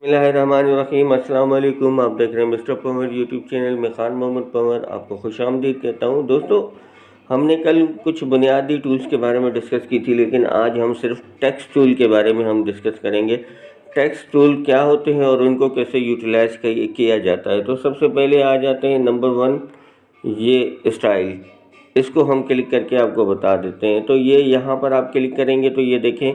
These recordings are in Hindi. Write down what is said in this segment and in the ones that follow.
बिस्मिल्लाहिर्रहमानिर्रहीम। अस्सलाम वालेकुम। आप देख रहे हैं मिस्टर पंवर यूट्यूब चैनल में। ख़ान मोहम्मद पंवर आपको खुशामदीद कहता हूं। दोस्तों, हमने कल कुछ बुनियादी टूल्स के बारे में डिस्कस की थी, लेकिन आज हम सिर्फ टेक्स्ट टूल के बारे में हम डिस्कस करेंगे। टेक्स्ट टूल क्या होते हैं और उनको कैसे यूटिलाइज किया जाता है। तो सबसे पहले आ जाते हैं नंबर 1, ये स्टाइल। इसको हम क्लिक करके आपको बता देते हैं। तो ये यहाँ पर आप क्लिक करेंगे तो ये देखें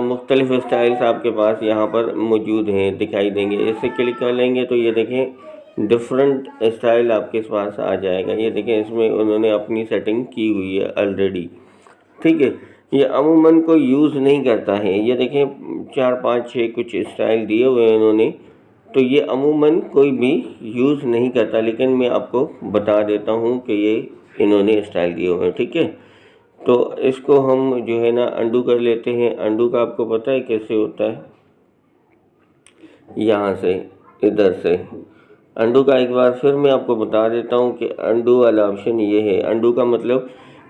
मुख्तलिफ़ स्टाइल्स आपके पास यहाँ पर मौजूद हैं, दिखाई देंगे। इससे क्लिक कर लेंगे तो ये देखें डिफरेंट स्टाइल आपके पास आ जाएगा। ये देखें इसमें उन्होंने अपनी सेटिंग की हुई है ऑलरेडी, ठीक है। ये अमूमन कोई यूज़ नहीं करता है। ये देखें 4 5 6 कुछ स्टाइल दिए हुए हैं उन्होंने, तो ये अमूमन कोई भी यूज़ नहीं करता, लेकिन मैं आपको बता देता हूँ कि ये इन्होंने स्टाइल दिए हुए हैं, ठीक है। तो इसको हम जो है ना अंडू कर लेते हैं। अंडू का आपको पता है कैसे होता है, यहाँ से इधर से अंडू का एक बार फिर मैं आपको बता देता हूँ कि अंडू वाला ऑप्शन ये है। अंडू का मतलब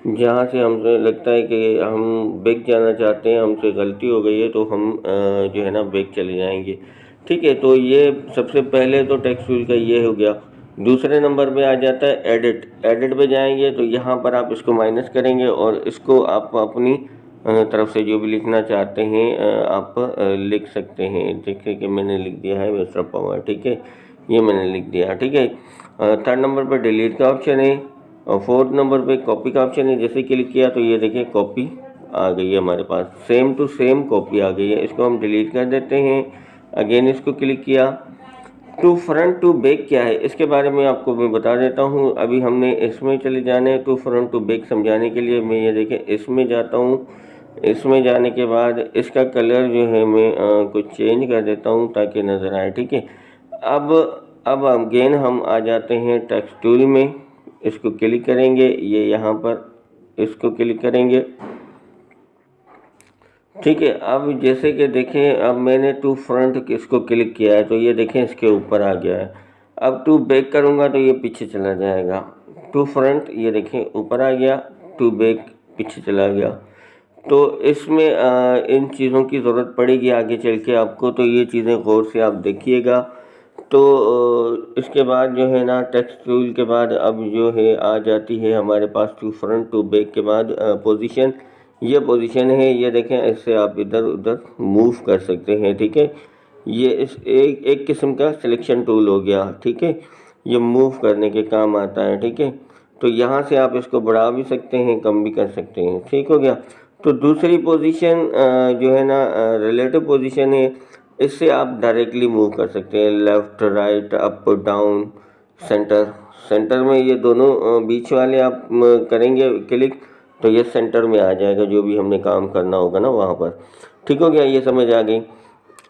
जहाँ से हमसे लगता है कि हम बैक जाना चाहते हैं, हमसे गलती हो गई है, तो हम जो है ना बैक चले जाएंगे, ठीक है। तो ये सबसे पहले तो टेक्स्ट टूल का ये हो गया। दूसरे नंबर पे आ जाता है एडिट। एडिट पे जाएंगे तो यहाँ पर आप इसको माइनस करेंगे और इसको आप अपनी तरफ से जो भी लिखना चाहते हैं आप लिख सकते हैं। देखिए कि मैंने लिख दिया है मिस्टर पंवर, ठीक है, ये मैंने लिख दिया, ठीक है। थर्ड नंबर पर डिलीट का ऑप्शन है और फोर्थ नंबर पे कॉपी का ऑप्शन है। जैसे क्लिक किया तो ये देखिए कॉपी आ गई है हमारे पास, सेम टू सेम कॉपी आ गई है। इसको हम डिलीट कर देते हैं। अगेन इसको क्लिक किया। टू फ्रंट टू बैक क्या है इसके बारे में आपको मैं बता देता हूँ। अभी हमने इसमें चले जाने टू फ्रंट टू बैक समझाने के लिए मैं ये देखें इसमें जाता हूँ। इसमें जाने के बाद इसका कलर जो है मैं कुछ चेंज कर देता हूँ ताकि नज़र आए, ठीक है। अब अगेन हम आ जाते हैं टेक्स्ट टूल में। इसको क्लिक करेंगे, ये यहाँ पर इसको क्लिक करेंगे, ठीक है। अब जैसे कि देखें अब मैंने टू फ्रंट इसको क्लिक किया है तो ये देखें इसके ऊपर आ गया है। अब टू बैक करूँगा तो ये पीछे चला जाएगा। टू फ्रंट ये देखें ऊपर आ गया, टू बैक पीछे चला गया। तो इसमें इन चीज़ों की ज़रूरत पड़ेगी आगे चल के आपको, तो ये चीज़ें गौर से आप देखिएगा। तो इसके बाद जो है ना टेक्स्ट टूल के बाद अब जो है आ जाती है हमारे पास टू फ्रंट टू बैक के बाद पोजीशन। ये पोजीशन है, ये देखें इससे आप इधर उधर मूव कर सकते हैं, ठीक है। ये इस एक किस्म का सिलेक्शन टूल हो गया, ठीक है। ये मूव करने के काम आता है, ठीक है। तो यहाँ से आप इसको बढ़ा भी सकते हैं, कम भी कर सकते हैं, ठीक हो गया। तो दूसरी पोजीशन जो है ना रिलेटिव पोजीशन है। इससे आप डायरेक्टली मूव कर सकते हैं, left right up down centre. Centre में ये दोनों बीच वाले आप करेंगे क्लिक तो ये सेंटर में आ जाएगा, जो भी हमने काम करना होगा ना वहाँ पर, ठीक हो गया। ये समझ आ गई।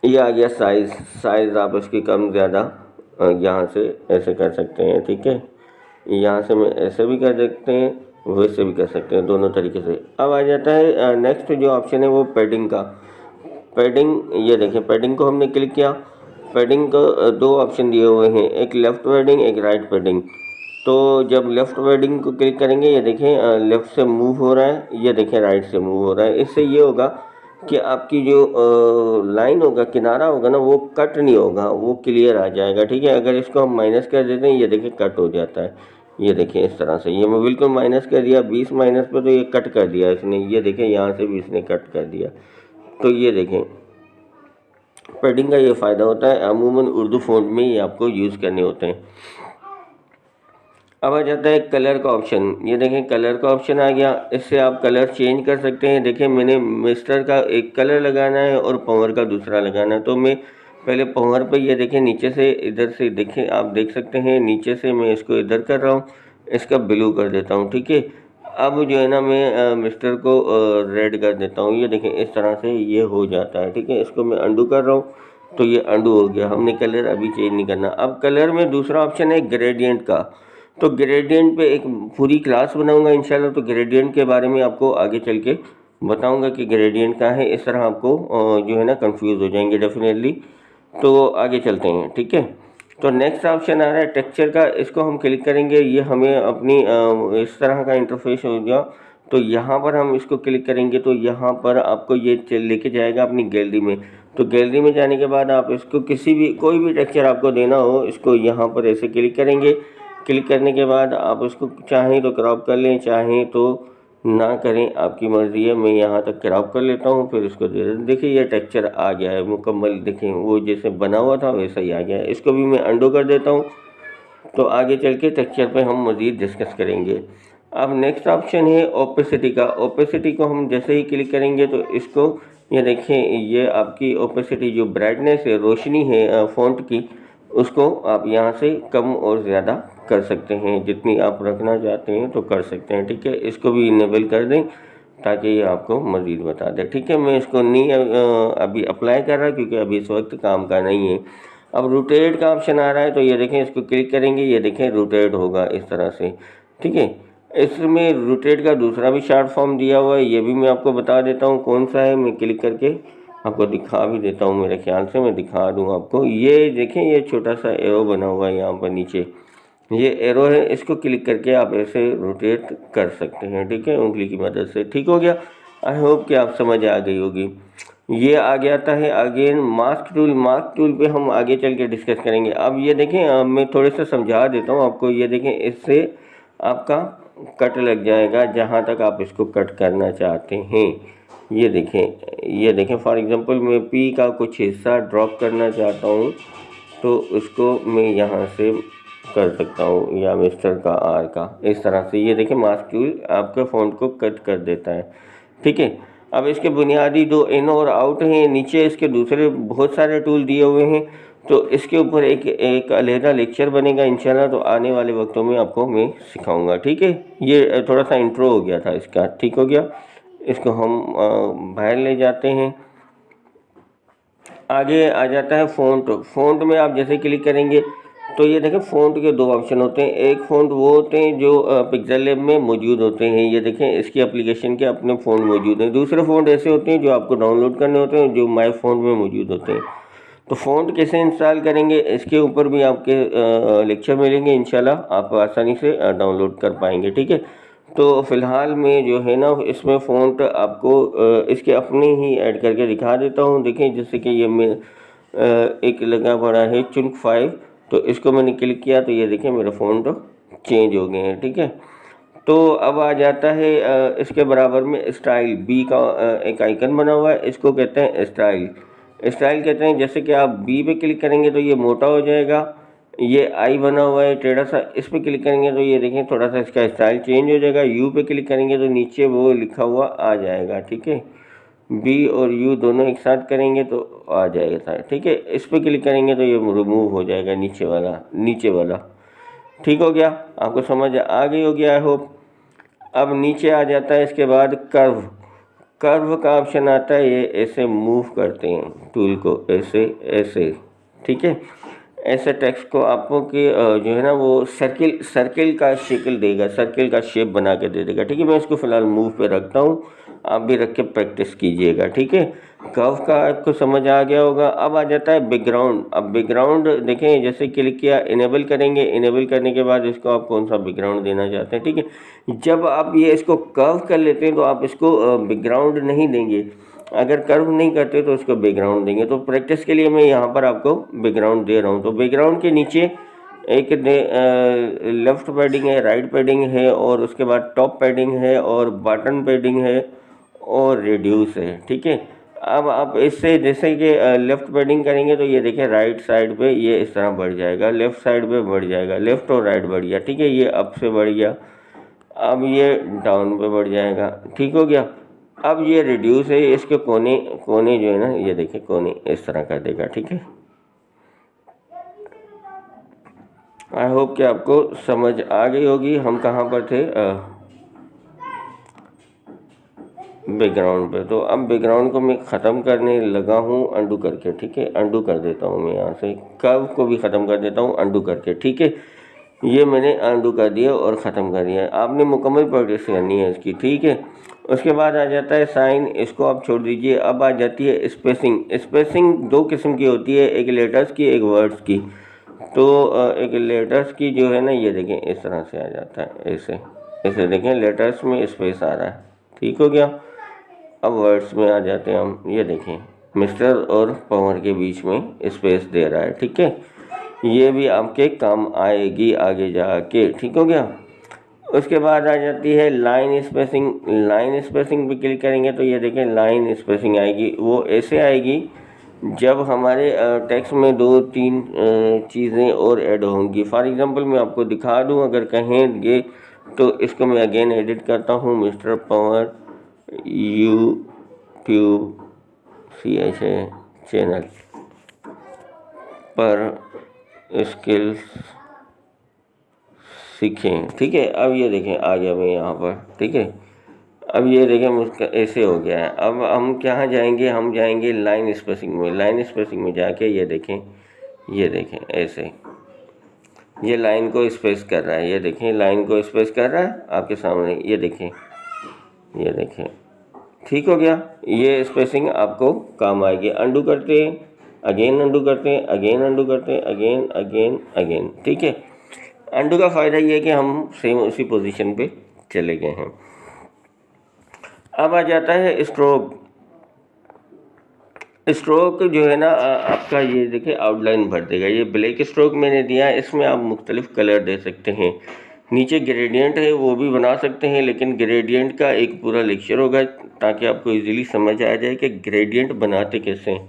ये आ गया साइज़। साइज़ आप इसकी कम ज़्यादा यहाँ से ऐसे कर सकते हैं, ठीक है। यहाँ से मैं ऐसे भी कर सकते हैं, वैसे भी कर सकते हैं, दोनों तरीके से। अब आ जाता है नेक्स्ट जो ऑप्शन है वो पैडिंग का। पैडिंग ये देखें, पैडिंग को हमने क्लिक किया। पैडिंग को दो ऑप्शन दिए हुए हैं, एक लेफ़्ट पैडिंग एक राइट पैडिंग। तो जब लेफ़्ट पैडिंग को क्लिक करेंगे ये देखें लेफ़्ट से मूव हो रहा है, ये देखें राइट से मूव हो रहा है। इससे ये होगा कि आपकी जो लाइन होगा, किनारा होगा ना, वो कट नहीं होगा, वो क्लियर आ जाएगा, ठीक है। अगर इसको हम माइनस कर देते हैं ये देखें कट हो जाता है। ये देखें इस तरह से, ये मैं बिल्कुल माइनस कर दिया 20 माइनस पे तो ये कट कर दिया इसने। ये देखें यहाँ से भी इसने कट कर दिया। तो ये देखें पैडिंग का ये फ़ायदा होता है। अमूमन उर्दू फ़ॉन्ट में ये आपको यूज़ करने होते हैं। अब आ जाता है कलर का ऑप्शन। ये देखें कलर का ऑप्शन आ गया। इससे आप कलर चेंज कर सकते हैं। देखें मैंने मिस्टर का एक कलर लगाना है और पंवर का दूसरा लगाना है, तो मैं पहले पंवर पे ये देखें नीचे से इधर से देखें आप देख सकते हैं, नीचे से मैं इसको इधर कर रहा हूँ, इसका ब्लू कर देता हूँ, ठीक है। अब जो है ना मैं मिस्टर को रेड कर देता हूँ। ये देखें इस तरह से ये हो जाता है, ठीक है। इसको मैं अंडू कर रहा हूँ तो ये अंडू हो गया। हमने कलर अभी चेंज नहीं करना। अब कलर में दूसरा ऑप्शन है ग्रेडियंट का। तो ग्रेडियंट पे एक पूरी क्लास बनाऊंगा इंशाल्लाह। तो ग्रेडियंट के बारे में आपको आगे चल के बताऊंगा कि ग्रेडियंट क्या है। इस तरह आपको जो है ना कंफ्यूज हो जाएंगे डेफिनेटली। तो आगे चलते हैं, ठीक है। तो नेक्स्ट ऑप्शन आ रहा है टेक्सचर का। इसको हम क्लिक करेंगे, ये हमें अपनी इस तरह का इंटरफेस हो गया। तो यहाँ पर हम इसको क्लिक करेंगे तो यहाँ पर आपको ये लेके जाएगा अपनी गैलरी में। तो गैलरी में जाने के बाद आप इसको कोई भी टेक्सचर आपको देना हो, इसको यहाँ पर ऐसे क्लिक करेंगे। क्लिक करने के बाद आप उसको चाहें तो क्रॉप कर लें, चाहें तो ना करें, आपकी मर्ज़ी है। मैं यहाँ तक क्रॉप कर लेता हूँ, फिर इसको दे दें। देखिए ये टेक्सचर आ गया है मुकम्मल, देखें वो जैसे बना हुआ था वैसा ही आ गया है। इसको भी मैं अंडू कर देता हूँ। तो आगे चल के टेक्सचर पे हम मज़ीद डिस्कस करेंगे। अब नेक्स्ट ऑप्शन है ओपेसिटी का। ओपेसिटी को हम जैसे ही क्लिक करेंगे तो इसको ये देखें, ये आपकी ओपेसिटी जो ब्राइटनेस है, रोशनी है फ़ॉन्ट की, उसको आप यहाँ से कम और ज़्यादा कर सकते हैं। जितनी आप रखना चाहते हैं तो कर सकते हैं, ठीक है। इसको भी इनेबल कर दें ताकि ये आपको मज़ीद बता दे, ठीक है। मैं इसको नहीं अभी अप्लाई कर रहा क्योंकि अभी इस वक्त काम का नहीं है। अब रोटेट का ऑप्शन आ रहा है तो ये देखें, इसको क्लिक करेंगे, ये देखें रोटेट होगा इस तरह से, ठीक है। इसमें रोटेट का दूसरा भी शॉर्ट फॉर्म दिया हुआ है, ये भी मैं आपको बता देता हूँ कौन सा है। मैं क्लिक करके आपको दिखा भी देता हूँ, मेरे ख्याल से मैं दिखा दूँ आपको। ये देखें, ये छोटा सा एरो बना हुआ है यहाँ पर नीचे, ये एरो है, इसको क्लिक करके आप ऐसे रोटेट कर सकते हैं, ठीक है, उंगली की मदद से। ठीक हो गया। आई होप कि आप समझ आ गई होगी। ये आ जाता है again mask tool. Mask tool पे हम आगे चल के डिस्कस करेंगे। अब ये देखें, मैं थोड़े से समझा देता हूँ आपको। ये देखें, इससे आपका कट लग जाएगा जहाँ तक आप इसको कट करना चाहते हैं। ये देखें फॉर एग्जांपल मैं पी का कुछ हिस्सा ड्रॉप करना चाहता हूँ तो उसको मैं यहाँ से कर सकता हूँ, या मिस्टर का आर का, इस तरह से। ये देखें मास्क टूल आपके फ़ॉन्ट को कट कर देता है, ठीक है। अब इसके बुनियादी दो इन और आउट हैं। नीचे इसके दूसरे बहुत सारे टूल दिए हुए हैं, तो इसके ऊपर एक अलहदा लेक्चर बनेगा इंशाल्लाह। तो आने वाले वक्तों में आपको मैं सिखाऊंगा, ठीक है। ये थोड़ा सा इंट्रो हो गया था इसका, ठीक हो गया। इसको हम बाहर ले जाते हैं। आगे आ जाता है फ़ॉन्ट। फ़ॉन्ट में आप जैसे क्लिक करेंगे तो ये देखें, फ़ॉन्ट के दो ऑप्शन होते हैं। एक फ़ॉन्ट वो होते हैं जो पिक्सेल लैब में मौजूद होते हैं, ये देखें इसकी एप्लीकेशन के अपने फ़ॉन्ट मौजूद हैं। दूसरे फ़ॉन्ट ऐसे होते हैं जो आपको डाउनलोड करने होते हैं, जो माई फ़ॉन्ट में मौजूद होते हैं। तो फ़ॉन्ट कैसे इंस्टॉल करेंगे, इसके ऊपर भी आपके लेक्चर मिलेंगे इंशाल्लाह, आप आसानी से डाउनलोड कर पाएंगे, ठीक है। तो फ़िलहाल मैं जो है ना इसमें फ़ॉन्ट आपको इसके अपने ही ऐड करके दिखा देता हूँ। देखें, जैसे कि ये मैं एक लगा पड़ा है चुनक 5, तो इसको मैंने क्लिक किया तो ये देखें मेरे फ़ॉन्ट चेंज हो गए हैं, ठीक है। तो अब आ जाता है इसके बराबर में स्टाइल। बी का एक आइकन बना हुआ है, इसको कहते हैं स्टाइल। स्टाइल कहते हैं, जैसे कि आप बी पे क्लिक करेंगे तो ये मोटा हो जाएगा। ये आई बना हुआ है टेढ़ा सा, इस पे क्लिक करेंगे तो ये देखें थोड़ा सा इसका स्टाइल चेंज हो जाएगा। यू पे क्लिक करेंगे तो नीचे वो लिखा हुआ आ जाएगा, ठीक है। बी और यू दोनों एक साथ करेंगे तो आ जाएगा, ठीक है। इस पे क्लिक करेंगे तो ये रिमूव हो जाएगा, नीचे वाला। ठीक हो गया, आपको समझ आ गई होगी आई होप। अब नीचे आ जाता है इसके बाद कर्व। कर्व का ऑप्शन आता है, ये ऐसे मूव करते हैं टूल को, ऐसे, ठीक है। ऐसे टेक्स्ट को आपको कि जो है ना वो सर्किल का शक्ल देगा, सर्किल का शेप बना के दे देगा, ठीक है। मैं इसको फ़िलहाल मूव पे रखता हूँ, आप भी रख के प्रैक्टिस कीजिएगा, ठीक है। कर्व का आपको समझ आ गया होगा। अब आ जाता है बैकग्राउंड। अब बैकग्राउंड देखें, जैसे क्लिक किया इनेबल करेंगे, इनेबल करने के बाद इसको आप कौन सा बैकग्राउंड देना चाहते हैं, ठीक है। जब आप ये इसको कर्व कर लेते हैं तो आप इसको बैकग्राउंड नहीं देंगे, अगर कर्व नहीं करते तो उसको बैकग्राउंड देंगे। तो प्रैक्टिस के लिए मैं यहाँ पर आपको बैकग्राउंड दे रहा हूँ। तो बैकग्राउंड के नीचे एक लेफ़्ट पैडिंग है, राइट पैडिंग है, और उसके बाद टॉप पैडिंग है, और बटन पैडिंग है, और रेड्यूस है, ठीक है। अब आप इससे जैसे कि लेफ़्ट पैडिंग करेंगे तो ये देखें राइट साइड पे ये इस तरह बढ़ जाएगा, लेफ़्ट साइड पे बढ़ जाएगा, लेफ़्ट और राइट बढ़ गया, ठीक है। ये अप से बढ़ गया, अब ये डाउन पे बढ़ जाएगा, ठीक हो गया। अब ये रिड्यूस है, इसके कोने जो है ना, ये देखिए कोने इस तरह कर देगा, ठीक है। आई होप कि आपको समझ आ गई होगी। हम कहाँ पर थे, बैकग्राउंड पे। तो अब बैकग्राउंड को मैं ख़त्म करने लगा हूँ अंडू करके, ठीक है। अंडू कर देता हूँ मैं यहाँ से, कर्व को भी ख़त्म कर देता हूँ अंडू करके, ठीक है। ये मैंने अंडू कर दिया और ख़त्म कर दिया। आपने मुकम्मल प्रैक्टिस करनी है इसकी, ठीक है। उसके बाद आ जाता है साइन, इसको आप छोड़ दीजिए। अब आ जाती है स्पेसिंग। स्पेसिंग दो किस्म की होती है, एक लेटर्स की, एक वर्ड्स की। तो एक लेटर्स की जो है ना, ये देखें इस तरह से आ जाता है ऐसे, इसे देखें लेटर्स में स्पेस आ रहा है, ठीक हो गया। अब वर्ड्स में आ जाते हैं हम, ये देखें मिस्टर और पवन के बीच में स्पेस दे रहा है, ठीक है। ये भी आपके काम आएगी आगे जाके, ठीक हो गया। उसके बाद आ जाती है लाइन स्पेसिंग। लाइन स्पेसिंग पे क्लिक करेंगे तो ये देखें लाइन स्पेसिंग आएगी। वो ऐसे आएगी जब हमारे टेक्स्ट में 2-3 चीज़ें और ऐड होंगी। फॉर एग्जांपल मैं आपको दिखा दूं, अगर कहेंगे तो इसको मैं अगेन एडिट करता हूं, मिस्टर पवन यूट्यूब चैनल पर स्किल्स सीखें, ठीक है। अब ये देखें आ गया मैं यहाँ पर, ठीक है। अब ये देखें मुझका ऐसे हो गया है। अब हम कहाँ जाएंगे, हम जाएंगे लाइन स्पेसिंग में। लाइन स्पेसिंग में जाके ये देखें ऐसे ये लाइन को स्पेस कर रहा है, ये देखें लाइन को स्पेस कर रहा है आपके सामने, ये देखें ठीक हो गया। ये स्पेसिंग आपको काम आएगी। अंडू करते हैं, अगेन अंडू करते हैं, अगेन अंडू करते हैं, अगेन अगेन अगेन, ठीक है। अंडू का फ़ायदा ये है कि हम सेम उसी पोजीशन पे चले गए हैं। अब आ जाता है स्ट्रोक। स्ट्रोक जो है ना आपका ये देखिए आउटलाइन भर देगा। ये ब्लैक स्ट्रोक मैंने दिया है, इसमें आप मुख्तलिफ कलर दे सकते हैं। नीचे ग्रेडियंट है वो भी बना सकते हैं, लेकिन ग्रेडियंट का एक पूरा लेक्चर होगा ताकि आपको इजीली समझ आ जाए कि ग्रेडियंट बनाते कैसे हैं।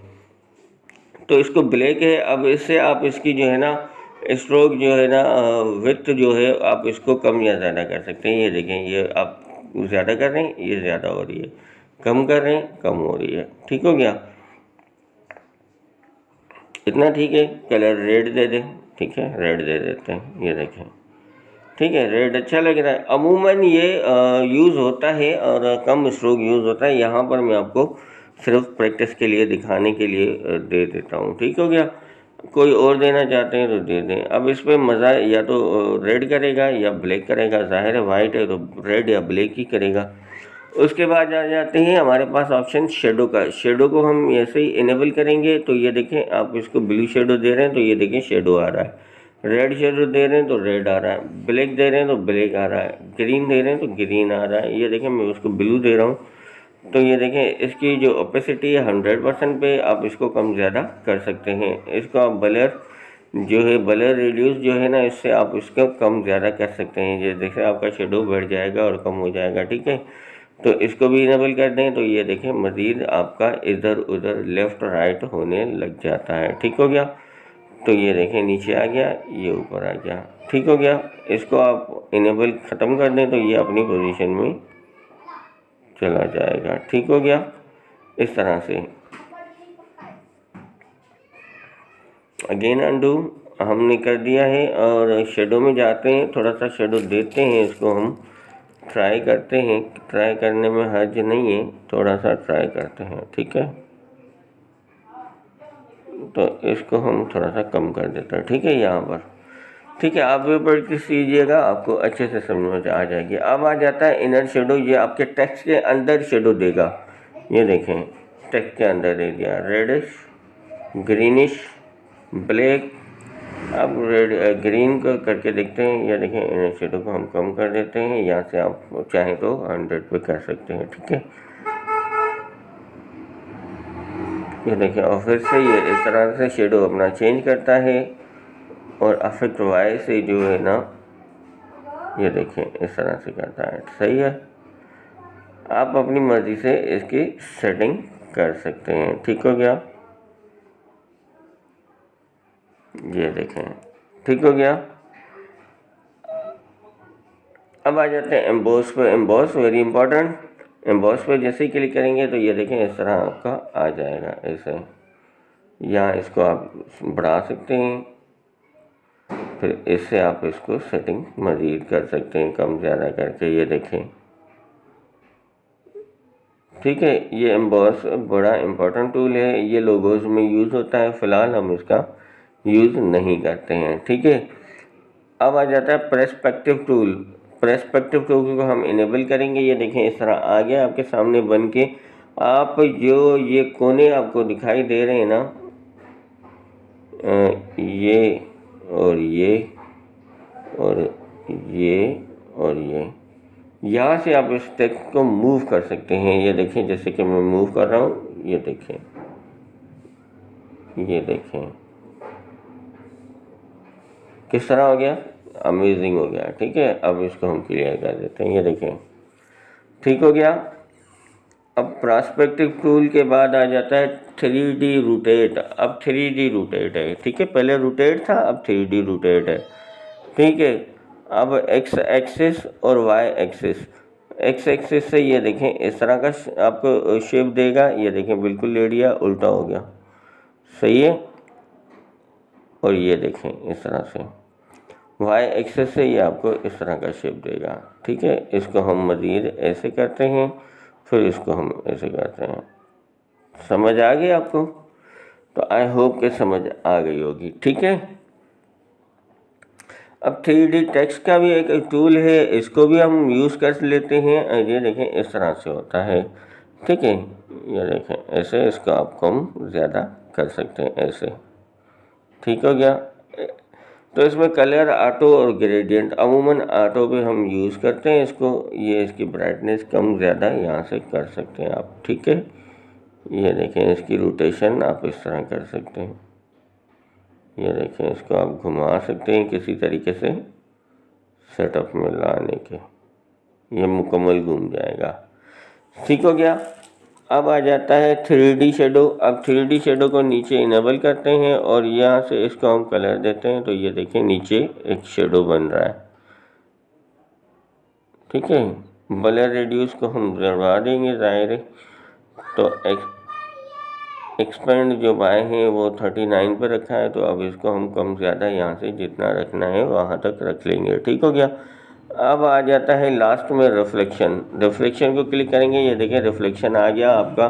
तो इसको ब्लैक है। अब इससे आप इसकी जो है ना स्ट्रोक जो है ना विड्थ जो है आप इसको कम या ज़्यादा कर सकते हैं। ये देखें ये आप ज़्यादा कर रहे हैं, ये ज़्यादा हो रही है, कम कर रहे हैं, कम हो रही है, ठीक हो गया। इतना ठीक है। कलर रेड दे दें, ठीक है, रेड दे देते हैं, ये देखें ठीक है, रेड अच्छा लग रहा है। अमूमन ये यूज़ होता है और कम स्ट्रोक यूज़ होता है। यहाँ पर मैं आपको सिर्फ प्रैक्टिस के लिए दिखाने के लिए दे देता हूँ, ठीक हो गया। कोई और देना चाहते हैं तो दे दें। अब इस पर मज़ा या तो रेड करेगा या ब्लैक करेगा। ज़ाहिर है वाइट है तो रेड या ब्लैक ही करेगा। उसके बाद आ जाते हैं हमारे पास ऑप्शन शेडो का। शेडो को हम ऐसे ही इनेबल करेंगे तो ये देखें आप इसको ब्लू शेडो दे रहे हैं तो ये देखें शेडो आ रहा है। रेड शेडो दे रहे हैं तो रेड आ रहा है, ब्लैक दे रहे हैं तो ब्लैक आ रहा है, ग्रीन दे रहे हैं तो ग्रीन आ रहा है। ये देखें मैं उसको ब्लू दे रहा हूँ तो ये देखें इसकी जो ओपेसिटी है 100% पे, आप इसको कम ज़्यादा कर सकते हैं। इसको आप ब्लर जो है ब्लर रेडियस जो है ना इससे आप इसको कम ज़्यादा कर सकते हैं। ये देखें आपका शेडो बढ़ जाएगा और कम हो जाएगा, ठीक है। तो इसको भी इनेबल कर दें तो ये देखें मज़ीद आपका इधर उधर लेफ़्ट राइट होने लग जाता है, ठीक हो गया। तो ये देखें नीचे आ गया, ये ऊपर आ गया, ठीक हो गया। इसको आप इनेबल ख़त्म कर दें तो ये अपनी पोजीशन में चला जाएगा, ठीक हो गया। इस तरह से अगेन अंडू हमने कर दिया है और शेडो में जाते हैं, थोड़ा सा शेडो देते हैं। इसको हम ट्राई करते हैं, ट्राई करने में हर्ज नहीं है, थोड़ा सा ट्राई करते हैं, ठीक है। तो इसको हम थोड़ा सा कम कर देते हैं, ठीक है, यहाँ पर, ठीक है। आप भी प्रैक्टिस कीजिएगा, आपको अच्छे से समझ में आ जाएगी। अब आ जाता है इनर शेडो। ये आपके टेक्स्ट के अंदर शेडो देगा। ये देखें टेक्स्ट के अंदर दे दिया, रेडिश, ग्रीनिश, ब्लैक। अब रेड ग्रीन को करके देखते हैं। ये देखें इनर शेडो को हम कम कर देते हैं। यहाँ से आप चाहें तो 100 पे कर सकते हैं, ठीक है। ये देखें और फिर से ये इस तरह से शेडो अपना चेंज करता है और अफेक्ट वाई से जो है ना ये देखें इस तरह से करता है, सही है। आप अपनी मर्ज़ी से इसकी सेटिंग कर सकते हैं, ठीक हो गया। ये देखें ठीक हो गया। अब आ जाते हैं एम्बॉस पे। Emboss very important. एम्बॉस पे जैसे ही क्लिक करेंगे तो ये देखें इस तरह आपका आ जाएगा ऐसे। यहाँ इसको आप बढ़ा सकते हैं, फिर इससे आप इसको सेटिंग मज़ीद कर सकते हैं कम ज़्यादा करके। ये देखें ठीक है। ये एम्बॉस बड़ा इम्पोर्टेंट टूल है, ये लोगोज़ में यूज़ होता है। फ़िलहाल हम इसका यूज़ नहीं करते हैं, ठीक है। अब आ जाता है पर्सपेक्टिव टूल। पर्सपेक्टिव टूल को हम इनेबल करेंगे। ये देखें इस तरह आ गया आपके सामने बन के। आप जो ये कोने आपको दिखाई दे रहे हैं ना, ये और ये और ये और यहाँ से आप इस टेक्स्ट को मूव कर सकते हैं। ये देखें, जैसे कि मैं मूव कर रहा हूँ, ये देखें, ये देखें किस तरह हो गया, अमेजिंग हो गया। ठीक है, अब इसको हम क्लियर कर देते हैं। ये देखें ठीक हो गया। अब पर्सपेक्टिव टूल के बाद आ जाता है 3D रोटेट। अब 3D रोटेट है। ठीक है, पहले रोटेट था, अब 3D रोटेट है। ठीक है, अब एक्स एक्सिस और वाई एक्सिस। एक्स एक्सिस से ये देखें इस तरह का आपको शेप देगा। ये देखें बिल्कुल एरिया उल्टा हो गया, सही है। और ये देखें इस तरह से वाई एक्सिस से ये आपको इस तरह का शेप देगा। ठीक है, इसको हम मज़ीद ऐसे करते हैं, फिर इसको हम ऐसे करते हैं। समझ आ गई आपको? तो आई होप कि समझ आ गई होगी। ठीक है, अब 3D टेक्स्ट का भी एक टूल है, इसको भी हम यूज़ कर लेते हैं। ये देखें इस तरह से होता है। ठीक है, ये देखें ऐसे, इसको आपको हम ज़्यादा कर सकते हैं ऐसे। ठीक हो गया। तो इसमें कलर ऑटो और ग्रेडियंट, अमूमन ऑटो पे हम यूज़ करते हैं इसको। ये इसकी ब्राइटनेस कम ज़्यादा यहाँ से कर सकते हैं आप। ठीक है, ये देखें इसकी रोटेशन आप इस तरह कर सकते हैं। ये देखें, इसको आप घुमा सकते हैं किसी तरीके से सेटअप में लाने के, ये मुकम्मल घूम जाएगा। ठीक हो गया। अब आ जाता है 3D शेडो। अब 3D शेडो को नीचे इनेबल करते हैं और यहाँ से इसको हम कलर देते हैं। तो ये देखें नीचे एक शेडो बन रहा है। ठीक है, ब्लर रेड्यूस को हम बढ़ा देंगे ज़ाहिर है। तो एक्सपेंड जो बाय है वो 39 पर रखा है, तो अब इसको हम कम ज़्यादा यहाँ से जितना रखना है वहाँ तक रख लेंगे। ठीक हो गया। अब आ जाता है लास्ट में रिफ्लेक्शन। रिफ्लेक्शन को क्लिक करेंगे, ये देखें रिफ्लेक्शन आ गया आपका।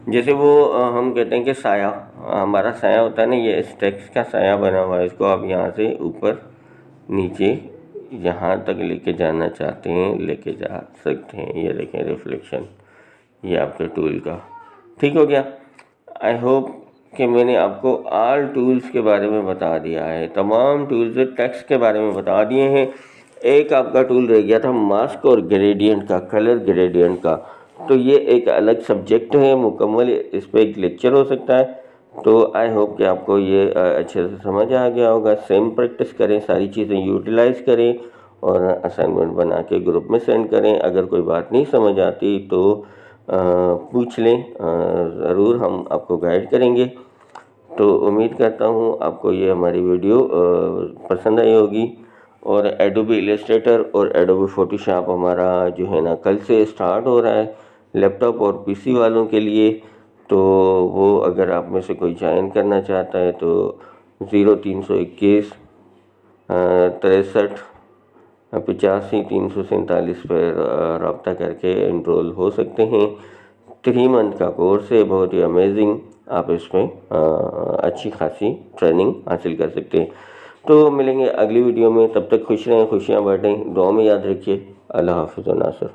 जैसे वो हम कहते हैं कि साया, हमारा साया होता है ना, ये इस टेक्स्ट का साया बना हुआ है। इसको आप यहाँ से ऊपर नीचे जहाँ तक लेके जाना चाहते हैं लेके जा सकते हैं। ये देखें रिफ्लेक्शन, ये आपके टूल का। ठीक हो गया। आई होप कि मैंने आपको ऑल टूल्स के बारे में बता दिया है, तमाम टूल्स टेक्स्ट के बारे में बता दिए हैं। एक आपका टूल रह गया था मास्क और ग्रेडियंट का, कलर ग्रेडियंट का। तो ये एक अलग सब्जेक्ट है मुकम्मल, इस पर एक लेक्चर हो सकता है। तो आई होप कि आपको ये अच्छे से समझ आ गया होगा। सेम प्रैक्टिस करें, सारी चीज़ें यूटिलाइज़ करें और असाइनमेंट बना के ग्रुप में सेंड करें। अगर कोई बात नहीं समझ आती तो पूछ लें, ज़रूर हम आपको गाइड करेंगे। तो उम्मीद करता हूँ आपको ये हमारी वीडियो पसंद आई होगी। और एडोबी इलस्ट्रेटर और एडोबी फोटोशॉप हमारा जो है ना कल से स्टार्ट हो रहा है लैपटॉप और पीसी वालों के लिए। तो वो अगर आप में से कोई ज्वाइन करना चाहता है तो 0321 63 85 347 पर रब्ता करके एनरोल हो सकते हैं। 3 मंथ का कोर्स है, बहुत ही अमेजिंग। आप इसमें अच्छी खासी ट्रेनिंग हासिल कर सकते हैं। तो मिलेंगे अगली वीडियो में, तब तक खुश रहें, खुशियाँ बांटें, दुआ में याद रखिए। अल्लाह हाफ़िज़ नासर।